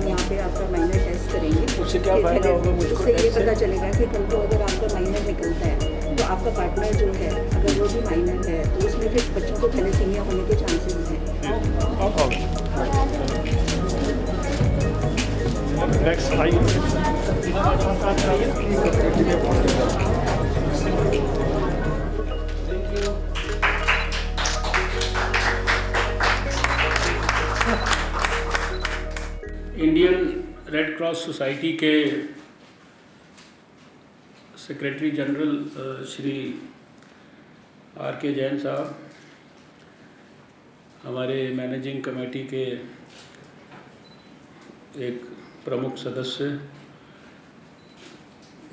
हम यहाँ पे आपका माइनर टेस्ट करेंगे। उससे क्या फायदा होगा मुझको? उससे ये पता चलेगा कि कल को अगर आपका माइनर निकलता है तो आपका पार्टनर जो है अगर वो भी माइनर है तो उसमें फिर बच्चों को थैलेसीमिया होने के चांसेस हैं। नेक्स्ट आइए। इंडियन रेड क्रॉस सोसाइटी के secretary general Shri R.K. Jain साहब, हमारे मैनेजिंग कमेटी के एक प्रमुख सदस्य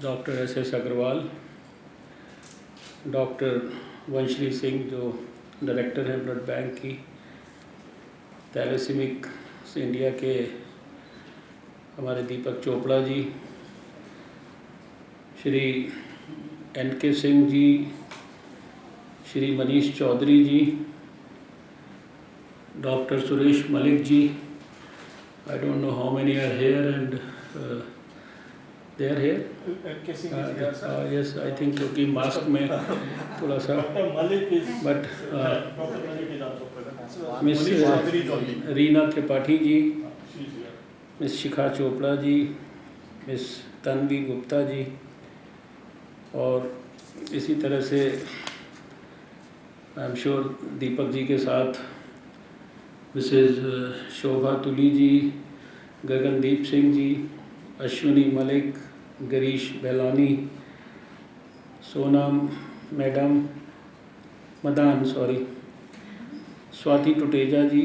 doctor S.S. Agarwal, doctor Vanshali Singh जो डायरेक्टर हैं ब्लड बैंक की, थैलेसीमिक इंडिया के हमारे Deepak Chopra ji, Shri N.K. Singh ji, Shri Manish Chaudhary ji, doctor Suresh Malik ji, I don't know how many are here and they are here. Yes, I think क्योंकि मास्क में थोड़ा सा but miss Reena Tripathi ji, miss Shikha Chopra ji, miss Tanvi Gupta ji, और इसी तरह से I am sure Deepak ji के साथ मिसेज शोभा तुली जी, गगनदीप सिंह जी, अश्विनी मलिक, गिरीश बेलानी, सोनम मैडम, स्वाति टुटेजा जी,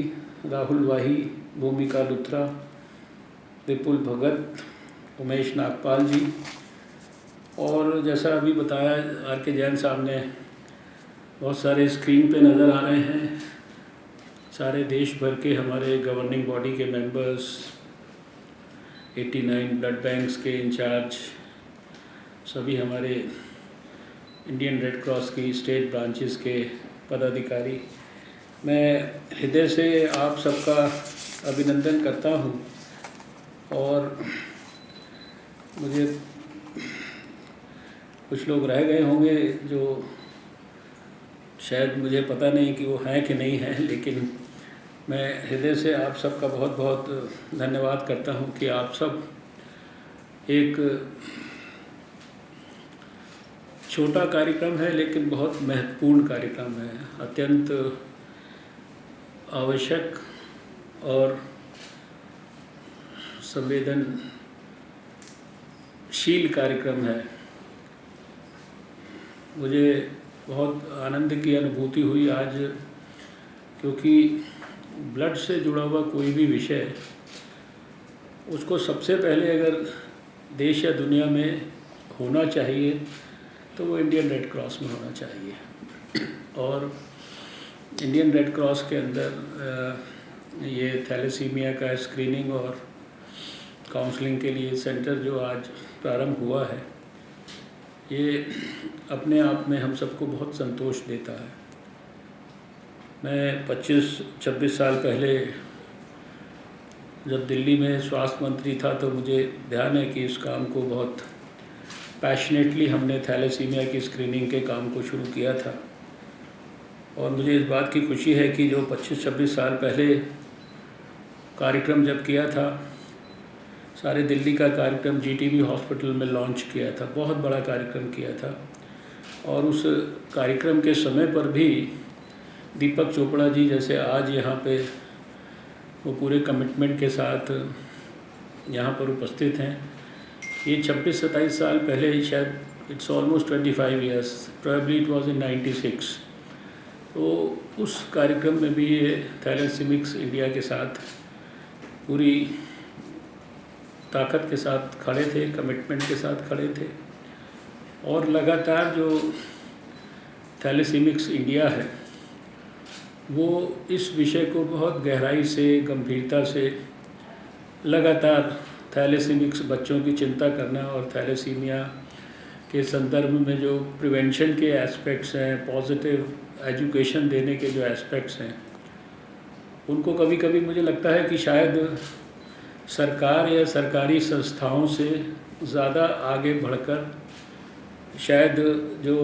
राहुल वाही, भूमिका लुथरा, विपुल भगत, उमेश नागपाल जी, और जैसा अभी बताया R.K. जैन साहब ने, बहुत सारे स्क्रीन पे नज़र आ रहे हैं सारे देश भर के हमारे गवर्निंग बॉडी के मेंबर्स, 89 ब्लड बैंक्स के इंचार्ज, सभी हमारे इंडियन रेड क्रॉस की स्टेट ब्रांचेस के पदाधिकारी। मैं हृदय से आप सबका अभिनंदन करता हूं, और मुझे कुछ लोग रह गए होंगे जो शायद मुझे पता नहीं कि वो हैं कि नहीं हैं, लेकिन मैं हृदय से आप सबका बहुत बहुत धन्यवाद करता हूं कि आप सब एक छोटा कार्यक्रम है लेकिन बहुत महत्वपूर्ण कार्यक्रम है, अत्यंत आवश्यक और संवेदनशील कार्यक्रम है। मुझे बहुत आनंद की अनुभूति हुई आज, क्योंकि ब्लड से जुड़ा हुआ कोई भी विषय, उसको सबसे पहले अगर देश या दुनिया में होना चाहिए तो वो इंडियन रेड क्रॉस में होना चाहिए। और इंडियन रेड क्रॉस के अंदर ये थैलेसीमिया का स्क्रीनिंग और काउंसलिंग के लिए सेंटर जो आज प्रारंभ हुआ है, ये अपने आप में हम सबको बहुत संतोष देता है। मैं 25-26 साल पहले जब दिल्ली में स्वास्थ्य मंत्री था तो मुझे ध्यान है कि इस काम को बहुत पैशनेटली हमने थैलेसीमिया की स्क्रीनिंग के काम को शुरू किया था। और मुझे इस बात की खुशी है कि जो 25-26 साल पहले कार्यक्रम जब किया था, सारे दिल्ली का कार्यक्रम GTB हॉस्पिटल में लॉन्च किया था, बहुत बड़ा कार्यक्रम किया था। और उस कार्यक्रम के समय पर भी दीपक चोपड़ा जी जैसे आज यहाँ पे वो पूरे कमिटमेंट के साथ यहाँ पर उपस्थित हैं। ये 26-27 साल पहले, शायद it's almost 25 years, probably it was in 96। तो उस कार्यक्रम में भी ये थैलेसीमिक्स इंडिया के साथ पूरी ताकत के साथ खड़े थे, कमिटमेंट के साथ खड़े थे। और लगातार जो थैलेसीमिक्स इंडिया है वो इस विषय को बहुत गहराई से, गंभीरता से लगातार थैलेसीमिक्स बच्चों की चिंता करना और थैलेसीमिया के संदर्भ में जो प्रिवेंशन के एस्पेक्ट्स हैं, पॉजिटिव एजुकेशन देने के जो एस्पेक्ट्स हैं, उनको कभी कभी मुझे लगता है कि शायद सरकार या सरकारी संस्थाओं से ज़्यादा आगे बढ़कर शायद जो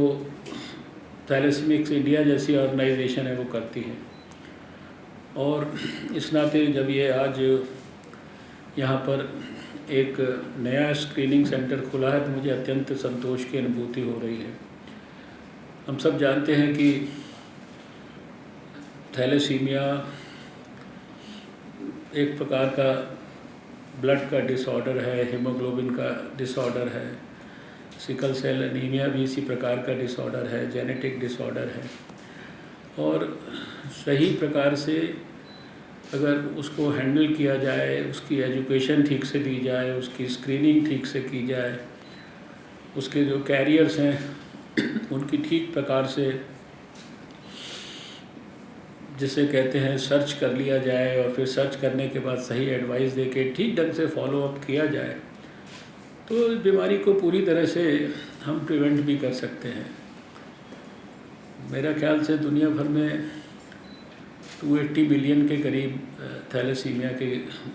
थैलेसीमिक्स इंडिया जैसी ऑर्गेनाइजेशन है वो करती है। और इस नाते जब ये आज यहाँ पर एक नया स्क्रीनिंग सेंटर खुला है तो मुझे अत्यंत संतोष की अनुभूति हो रही है। हम सब जानते हैं कि थैलेसीमिया एक प्रकार का ब्लड का डिसऑर्डर है, हीमोग्लोबिन का डिसऑर्डर है, सिकल सेल एनीमिया भी इसी प्रकार का डिसऑर्डर है, जेनेटिक डिसऑर्डर है। और सही प्रकार से अगर उसको हैंडल किया जाए, उसकी एजुकेशन ठीक से दी जाए, उसकी स्क्रीनिंग ठीक से की जाए, उसके जो कैरियर्स हैं उनकी ठीक प्रकार से जिसे कहते हैं सर्च कर लिया जाए और फिर सर्च करने के बाद सही एडवाइस दे के ठीक ढंग से फॉलो अप किया जाए तो इस बीमारी को पूरी तरह से हम प्रिवेंट भी कर सकते हैं। मेरा ख्याल से दुनिया भर में 280 मिलियन के करीब थैलेसीमिया के,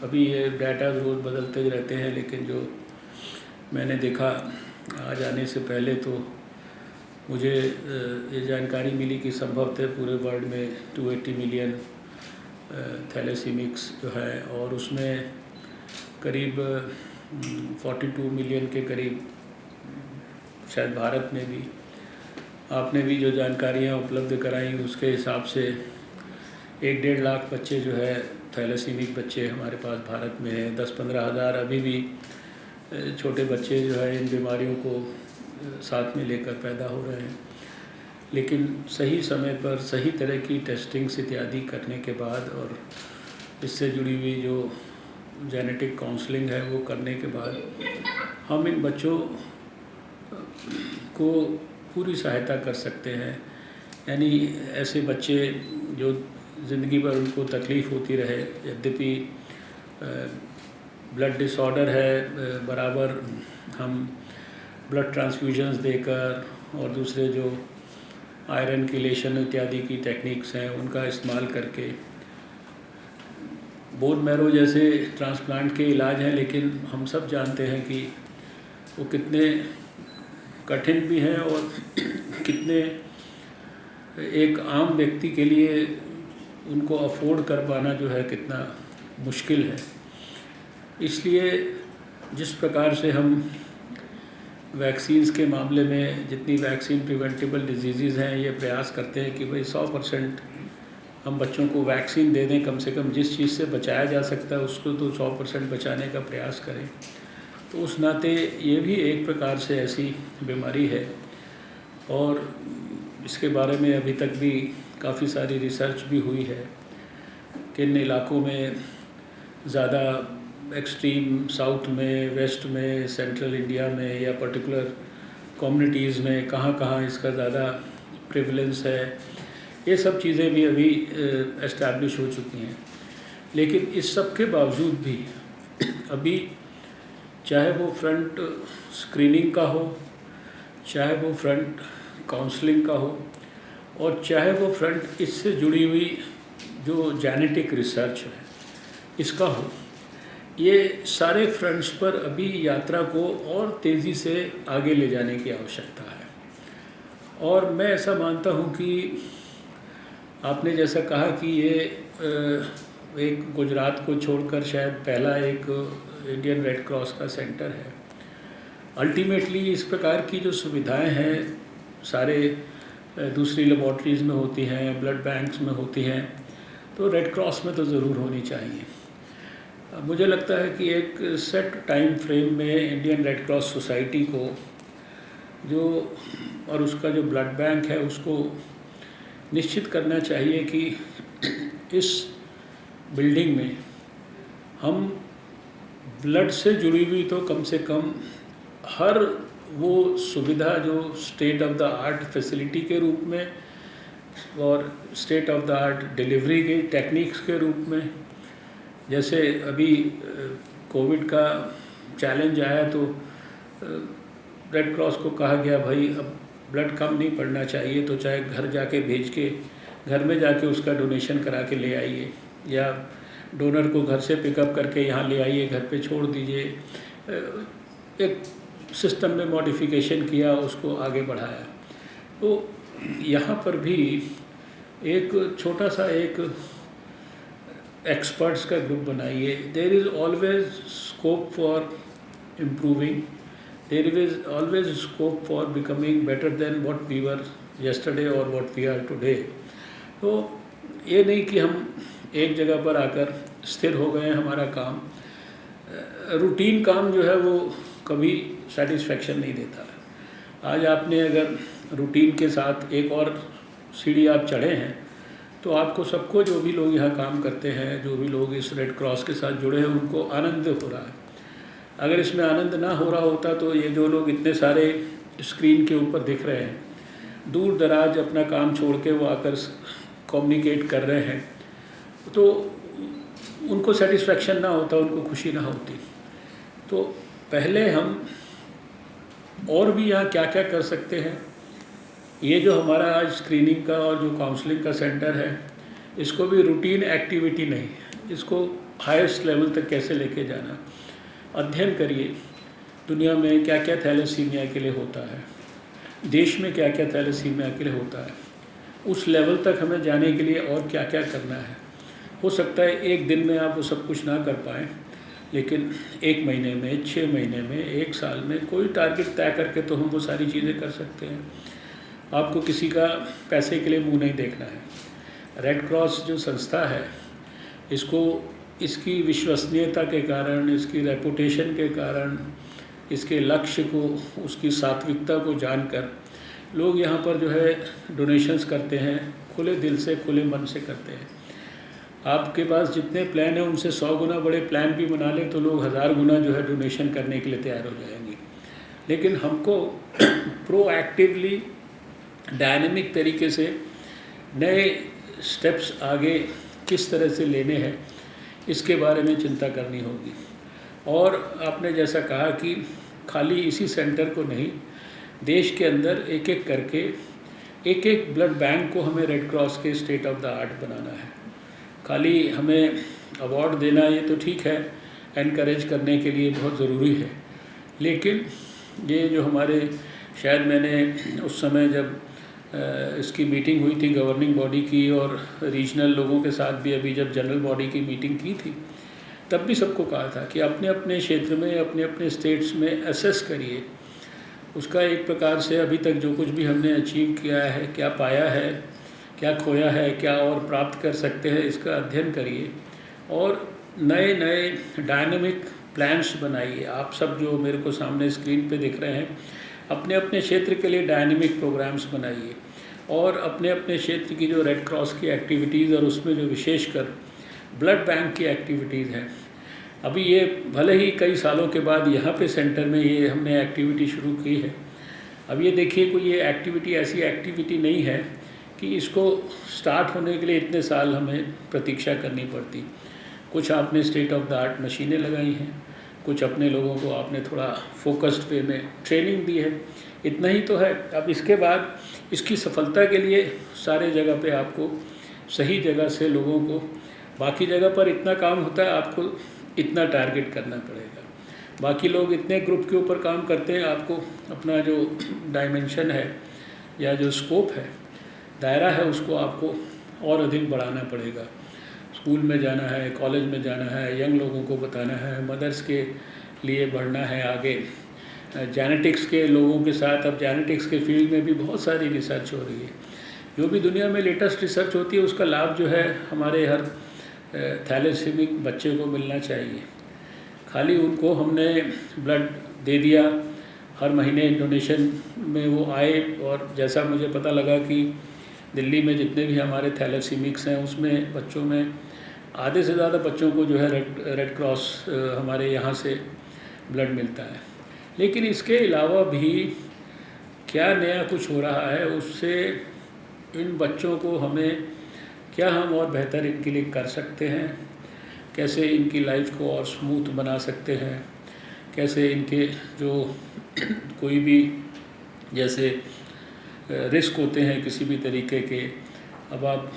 अभी ये डाटा रोज़ बदलते रहते हैं, लेकिन जो मैंने देखा आज आने से पहले तो मुझे ये जानकारी मिली कि संभवतः पूरे वर्ल्ड में 280 मिलियन थैलेसीमिक्स जो है, और उसमें करीब 42 मिलियन के करीब शायद भारत में भी। आपने भी जो जानकारियाँ उपलब्ध कराई उसके हिसाब से 1-1.5 लाख बच्चे जो है थैलेसीमिक बच्चे हमारे पास भारत में हैं। 10-15 हज़ार अभी भी छोटे बच्चे जो है इन बीमारियों को साथ में लेकर पैदा हो रहे हैं। लेकिन सही समय पर सही तरह की टेस्टिंग्स इत्यादि करने के बाद और इससे जुड़ी हुई जो जेनेटिक काउंसलिंग है वो करने के बाद हम इन बच्चों को पूरी सहायता कर सकते हैं। यानी ऐसे बच्चे जो ज़िंदगी भर उनको तकलीफ़ होती रहे, यद्यपि ब्लड डिसऑर्डर है, बराबर हम ब्लड ट्रांसफ्यूजन्स देकर और दूसरे जो आयरन किलेशन इत्यादि की टेक्निक्स हैं उनका इस्तेमाल करके, बोन मैरो जैसे ट्रांसप्लांट के इलाज हैं, लेकिन हम सब जानते हैं कि वो कितने कठिन भी हैं और कितने एक आम व्यक्ति के लिए उनको अफोर्ड कर पाना जो है कितना मुश्किल है। इसलिए जिस प्रकार से हम वैक्सीन्स के मामले में जितनी वैक्सीन प्रिवेंटेबल डिजीज़ हैं ये प्रयास करते हैं कि भाई 100% हम बच्चों को वैक्सीन दे दें, कम से कम जिस चीज़ से बचाया जा सकता है उसको तो 100% बचाने का प्रयास करें। तो उस नाते ये भी एक प्रकार से ऐसी बीमारी है और इसके बारे में अभी तक भी काफ़ी सारी रिसर्च भी हुई है। किन इलाकों में ज़्यादा एक्सट्रीम साउथ में, वेस्ट में, सेंट्रल इंडिया में या पर्टिकुलर कम्युनिटीज़ में कहाँ कहाँ इसका ज़्यादा प्रेवलेंस है, ये सब चीज़ें भी अभी एस्टैब्लिश हो चुकी हैं। लेकिन इस सब के बावजूद भी अभी चाहे वो फ्रंट स्क्रीनिंग का हो, चाहे वो फ्रंट काउंसलिंग का हो और चाहे वो फ्रंट इससे जुड़ी हुई जो जेनेटिक रिसर्च है इसका हो, ये सारे फ्रंट्स पर अभी यात्रा को और तेज़ी से आगे ले जाने की आवश्यकता है। और मैं ऐसा मानता हूँ कि आपने जैसा कहा कि ये एक गुजरात को छोड़कर शायद पहला एक इंडियन रेड क्रॉस का सेंटर है। अल्टीमेटली इस प्रकार की जो सुविधाएं हैं सारे दूसरी लेबॉर्ट्रीज़ में होती हैं, ब्लड बैंक्स में होती हैं, तो रेड क्रॉस में तो ज़रूर होनी चाहिए। मुझे लगता है कि एक सेट टाइम फ्रेम में इंडियन रेड क्रॉस सोसाइटी को जो और उसका जो ब्लड बैंक है उसको निश्चित करना चाहिए कि इस बिल्डिंग में हम ब्लड से जुड़ी हुई तो कम से कम हर वो सुविधा जो state of the art facility के रूप में और state of the art delivery के टेक्निक्स के रूप में, जैसे अभी कोविड का चैलेंज आया तो रेड क्रॉस को कहा गया भाई अब ब्लड कम नहीं पड़ना चाहिए तो चाहे घर जाके भेज के घर में जाके उसका डोनेशन करा के ले आइए, या डोनर को घर से पिकअप करके यहाँ ले आइए, घर पे छोड़ दीजिए। एक सिस्टम में मॉडिफिकेशन किया, उसको आगे बढ़ाया। तो यहाँ पर भी एक छोटा सा एक एक्सपर्ट्स का ग्रुप बनाइए। There is always scope for improving, there is always scope for becoming better than what we were yesterday और what we are today। तो ये नहीं कि हम एक जगह पर आकर स्थिर हो गए हैं। हमारा काम, रूटीन काम जो है वो कभी सेटिस्फेक्शन नहीं देता है। आज आपने अगर रूटीन के साथ एक और सीढ़ी आप चढ़े हैं तो आपको सबको, जो भी लोग यहाँ काम करते हैं, जो भी लोग इस रेड क्रॉस के साथ जुड़े हैं, उनको आनंद हो रहा है। अगर इसमें आनंद ना हो रहा होता तो ये जो लोग इतने सारे स्क्रीन के ऊपर दिख रहे हैं, दूर दराज अपना काम छोड़ के वो आकर कम्युनिकेट कर रहे हैं, तो उनको सेटिस्फेक्शन ना होता, उनको खुशी ना होती। तो पहले हम और भी यहाँ क्या क्या कर सकते हैं, ये जो हमारा आज स्क्रीनिंग का और जो काउंसलिंग का सेंटर है, इसको भी रूटीन एक्टिविटी नहीं, इसको हाईएस्ट लेवल तक कैसे लेके जाना। अध्ययन करिए दुनिया में क्या क्या थैलेसीमिया के लिए होता है, देश में क्या क्या थैलेसीमिया के लिए होता है, उस लेवल तक हमें जाने के लिए और क्या क्या करना है। हो सकता है एक दिन में आप वो सब कुछ ना कर पाएँ, लेकिन 1 महीने में, 6 महीने में, 1 साल में कोई टारगेट तय करके तो हम वो सारी चीज़ें कर सकते हैं। आपको किसी का पैसे के लिए मुंह नहीं देखना है। रेड क्रॉस जो संस्था है, इसको इसकी विश्वसनीयता के कारण, इसकी रेपुटेशन के कारण, इसके लक्ष्य को, उसकी सात्विकता को जानकर लोग यहाँ पर जो है डोनेशंस करते हैं, खुले दिल से, खुले मन से करते हैं। आपके पास जितने प्लान हैं उनसे 100 गुना बड़े प्लान भी बना लें तो लोग 1000 गुना जो है डोनेशन करने के लिए तैयार हो जाएंगे। लेकिन हमको प्रोएक्टिवली, डायनेमिक तरीके से नए स्टेप्स आगे किस तरह से लेने हैं, इसके बारे में चिंता करनी होगी। और आपने जैसा कहा कि खाली इसी सेंटर को नहीं, देश के अंदर एक एक करके एक एक ब्लड बैंक को हमें रेड क्रॉस के स्टेट ऑफ द आर्ट बनाना है। खाली हमें अवार्ड देना ये तो ठीक है, एनकरेज करने के लिए बहुत ज़रूरी है, लेकिन ये जो हमारे, शायद मैंने उस समय जब इसकी मीटिंग हुई थी गवर्निंग बॉडी की और रीजनल लोगों के साथ भी, अभी जब जनरल बॉडी की मीटिंग की थी, तब भी सबको कहा था कि अपने अपने क्षेत्र में, अपने अपने स्टेट्स में असेस करिए उसका एक प्रकार से अभी तक जो कुछ भी हमने अचीव किया है, क्या पाया है, क्या खोया है, क्या और प्राप्त कर सकते हैं, इसका अध्ययन करिए और नए नए डायनेमिक प्लान्स बनाइए। आप सब जो मेरे को सामने स्क्रीन पे दिख रहे हैं, अपने अपने क्षेत्र के लिए डायनेमिक प्रोग्राम्स बनाइए और अपने अपने क्षेत्र की जो रेड क्रॉस की एक्टिविटीज़ और उसमें जो विशेषकर ब्लड बैंक की एक्टिविटीज़ हैं, अभी ये भले ही कई सालों के बाद यहाँ पे सेंटर में ये हमने एक्टिविटी शुरू की है। अब ये देखिए, कोई ये एक्टिविटी ऐसी एक्टिविटी नहीं है कि इसको स्टार्ट होने के लिए इतने साल हमें प्रतीक्षा करनी पड़ती। कुछ आपने स्टेट ऑफ द आर्ट मशीनें लगाई हैं, कुछ अपने लोगों को आपने थोड़ा फोकस्ड वे में ट्रेनिंग दी है, इतना ही तो है। अब इसके बाद इसकी सफलता के लिए सारे जगह पे आपको सही जगह से लोगों को, बाकी जगह पर इतना काम होता है, आपको इतना टारगेट करना पड़ेगा। बाकी लोग इतने ग्रुप के ऊपर काम करते हैं, आपको अपना जो डायमेंशन है या जो स्कोप है, दायरा है, उसको आपको और अधिक बढ़ाना पड़ेगा। स्कूल में जाना है, कॉलेज में जाना है, यंग लोगों को बताना है, मदर्स के लिए बढ़ना है आगे, जेनेटिक्स के लोगों के साथ। अब जेनेटिक्स के फील्ड में भी बहुत सारी रिसर्च हो रही है। जो भी दुनिया में लेटेस्ट रिसर्च होती है उसका लाभ जो है हमारे हर थैलेसीमिक बच्चे को मिलना चाहिए। खाली उनको हमने ब्लड दे दिया, हर महीने डोनेशन में वो आए, और जैसा मुझे पता लगा कि दिल्ली में जितने भी हमारे थैलेसीमिक्स हैं उसमें बच्चों में आधे से ज़्यादा बच्चों को जो है रेड क्रॉस हमारे यहाँ से ब्लड मिलता है। लेकिन इसके अलावा भी क्या नया कुछ हो रहा है, उससे इन बच्चों को हमें क्या हम और बेहतर इनके लिए कर सकते हैं, कैसे इनकी लाइफ को और स्मूथ बना सकते हैं, कैसे इनके जो कोई भी जैसे रिस्क होते हैं किसी भी तरीके के, अब आप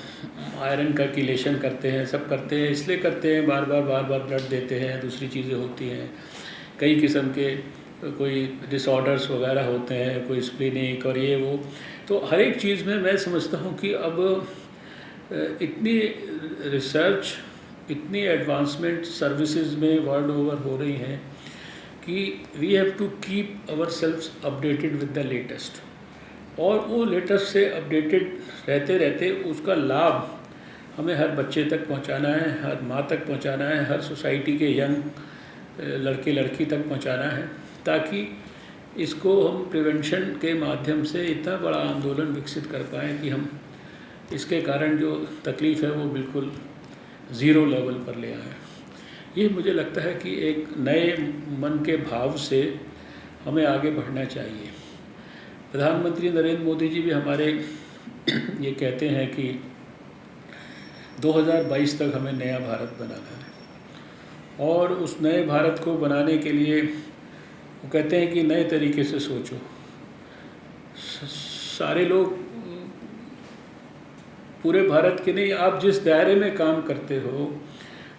आयरन का कीलेशन करते हैं, सब करते हैं, इसलिए करते हैं, बार बार ब्लड देते हैं, दूसरी चीज़ें होती हैं, कई किस्म के कोई डिसऑर्डर्स वगैरह होते हैं, कोई स्प्लीनिक और ये वो। तो हर एक चीज़ में मैं समझता हूँ कि अब इतनी रिसर्च, इतनी एडवांसमेंट सर्विसेज में वर्ल्ड ओवर हो रही हैं कि we have to keep ourselves updated with the latest, और वो लेटेस्ट से अपडेटेड रहते रहते उसका लाभ हमें हर बच्चे तक पहुंचाना है, हर माँ तक पहुंचाना है, हर सोसाइटी के यंग लड़के लड़की तक पहुंचाना है, ताकि इसको हम प्रिवेंशन के माध्यम से इतना बड़ा आंदोलन विकसित कर पाएँ कि हम इसके कारण जो तकलीफ़ है वो बिल्कुल ज़ीरो लेवल पर ले आएँ। ये मुझे लगता है कि एक नए मन के भाव से हमें आगे बढ़ना चाहिए। प्रधानमंत्री नरेंद्र मोदी जी भी हमारे ये कहते हैं कि 2022 तक हमें नया भारत बनाना है, और उस नए भारत को बनाने के लिए वो कहते हैं कि नए तरीके से सोचो। सारे लोग पूरे भारत के नहीं, आप जिस दायरे में काम करते हो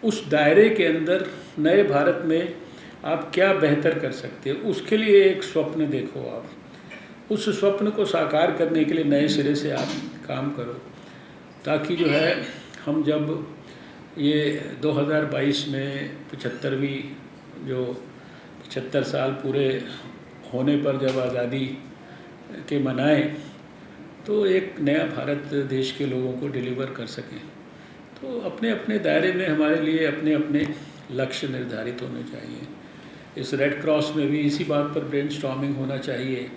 उस दायरे के अंदर नए भारत में आप क्या बेहतर कर सकते हो, उसके लिए एक स्वप्न देखो। आप उस स्वप्न को साकार करने के लिए नए सिरे से आप काम करो, ताकि जो है हम जब ये 2022 में 75वीं जो 75 साल पूरे होने पर जब आज़ादी के मनाएं, तो एक नया भारत देश के लोगों को डिलीवर कर सकें। तो अपने अपने दायरे में हमारे लिए अपने अपने लक्ष्य निर्धारित होने चाहिए। इस रेड क्रॉस में भी इसी बात पर ब्रेनस्टॉर्मिंग होना चाहिए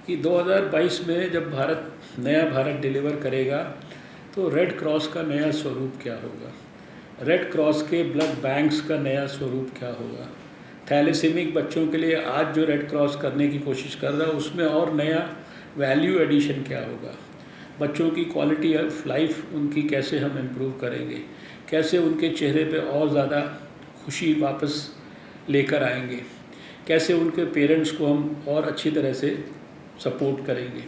कि 2022 में जब भारत नया भारत डिलीवर करेगा तो रेड क्रॉस का नया स्वरूप क्या होगा, रेड क्रॉस के ब्लड बैंक्स का नया स्वरूप क्या होगा, थैलेसीमिक बच्चों के लिए आज जो रेड क्रॉस करने की कोशिश कर रहा है उसमें और नया वैल्यू एडिशन क्या होगा, बच्चों की क्वालिटी ऑफ लाइफ उनकी कैसे हम इम्प्रूव करेंगे, कैसे उनके चेहरे पे और ज़्यादा खुशी वापस लेकर आएंगे, कैसे उनके पेरेंट्स को हम और अच्छी तरह से सपोर्ट करेंगे।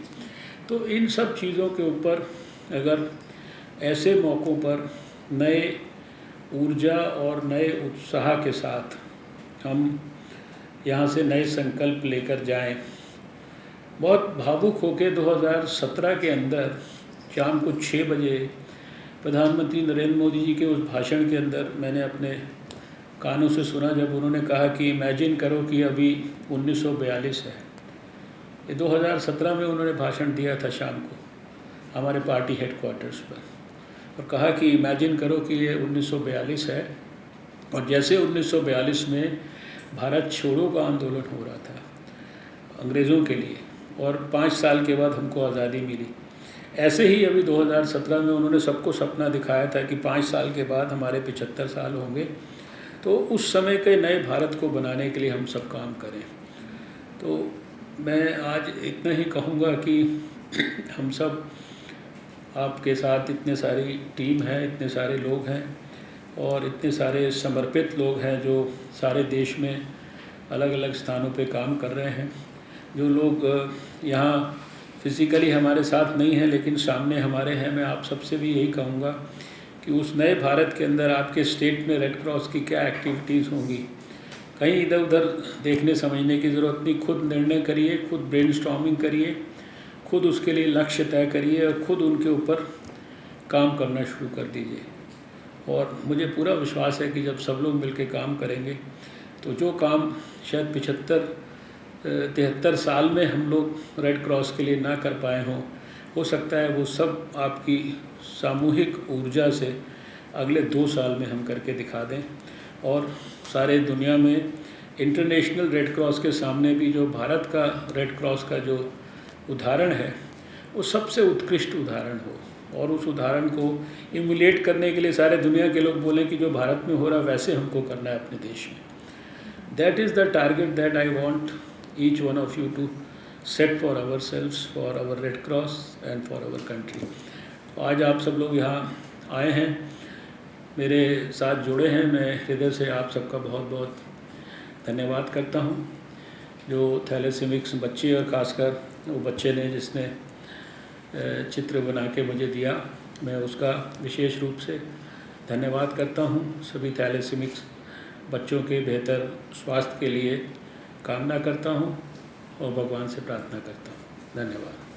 तो इन सब चीज़ों के ऊपर अगर ऐसे मौक़ों पर नए ऊर्जा और नए उत्साह के साथ हम यहाँ से नए संकल्प लेकर जाएं। बहुत भावुक होकर 2017 के अंदर शाम को 6 बजे प्रधानमंत्री नरेंद्र मोदी जी के उस भाषण के अंदर मैंने अपने कानों से सुना, जब उन्होंने कहा कि इमेजिन करो कि अभी 1942 है। ये 2017 में उन्होंने भाषण दिया था शाम को हमारे पार्टी हेडक्वार्टर्स पर, और कहा कि इमेजिन करो कि ये 1942 है, और जैसे 1942 में भारत छोड़ो का आंदोलन हो रहा था अंग्रेज़ों के लिए, और 5 साल के बाद हमको आज़ादी मिली, ऐसे ही अभी 2017 में उन्होंने सबको सपना दिखाया था कि 5 साल के बाद हमारे 75 साल होंगे, तो उस समय के नए भारत को बनाने के लिए हम सब काम करें। तो मैं आज इतना ही कहूँगा कि हम सब आपके साथ इतने सारी टीम है, इतने सारे लोग हैं और इतने सारे समर्पित लोग हैं जो सारे देश में अलग अलग स्थानों पे काम कर रहे हैं। जो लोग यहाँ फिज़िकली हमारे साथ नहीं हैं लेकिन सामने हमारे हैं, मैं आप सबसे भी यही कहूँगा कि उस नए भारत के अंदर आपके स्टेट में रेड क्रॉस की क्या एक्टिविटीज़ होंगी, कहीं इधर उधर देखने समझने की ज़रूरत नहीं। खुद निर्णय करिए, खुद ब्रेनस्टॉर्मिंग करिए, खुद उसके लिए लक्ष्य तय करिए और खुद उनके ऊपर काम करना शुरू कर दीजिए। और मुझे पूरा विश्वास है कि जब सब लोग मिलकर काम करेंगे तो जो काम शायद 73 साल में हम लोग रेड क्रॉस के लिए ना कर पाए हों, हो सकता है वो सब आपकी सामूहिक ऊर्जा से अगले 2 साल में हम करके दिखा दें। और सारे दुनिया में इंटरनेशनल रेड क्रॉस के सामने भी जो भारत का रेड क्रॉस का जो उदाहरण है वो सबसे उत्कृष्ट उदाहरण हो, और उस उदाहरण को इम्यूलेट करने के लिए सारे दुनिया के लोग बोलें कि जो भारत में हो रहा है वैसे हमको करना है अपने देश में। That is the target that I want each one of you to set for ourselves, for our Red Cross and for our country. आज आप सब लोग यहाँ आए हैं, मेरे साथ जुड़े हैं, मैं हृदय से आप सबका बहुत बहुत धन्यवाद करता हूँ। जो थैलेसीमिक्स बच्चे और ख़ासकर वो बच्चे ने जिसने चित्र बना के मुझे दिया, मैं उसका विशेष रूप से धन्यवाद करता हूँ। सभी थैलेसीमिक्स बच्चों के बेहतर स्वास्थ्य के लिए कामना करता हूँ और भगवान से प्रार्थना करता हूँ। धन्यवाद।